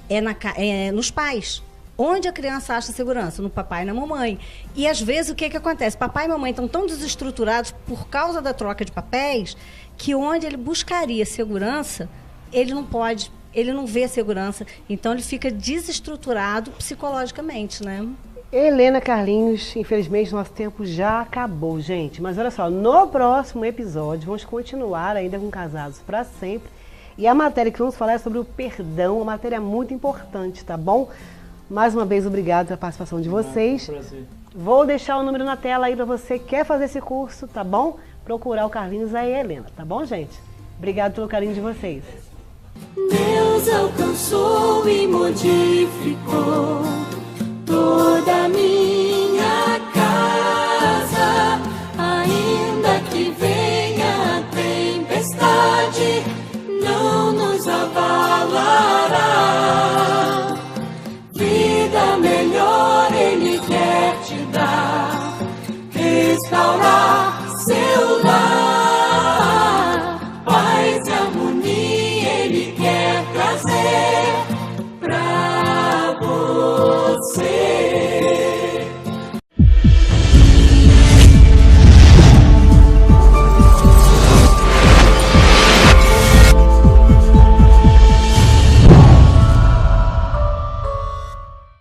S19: é nos pais. Onde a criança acha segurança? No papai e na mamãe. E às vezes o que acontece? Papai e mamãe estão tão desestruturados por causa da troca de papéis que onde ele buscaria segurança, ele não pode, ele não vê segurança. Então ele fica desestruturado psicologicamente, né?
S3: Helena, Carlinhos, infelizmente nosso tempo já acabou, gente. Mas olha só, no próximo episódio vamos continuar ainda com Casados para Sempre. E a matéria que vamos falar é sobre o perdão, uma matéria muito importante, tá bom? Mais uma vez, obrigado pela participação de vocês. Vou deixar o número na tela aí para você que quer fazer esse curso, tá bom? Procurar o Carlinhos e a Helena, tá bom, gente? Obrigado pelo carinho de vocês.
S2: Deus alcançou e modificou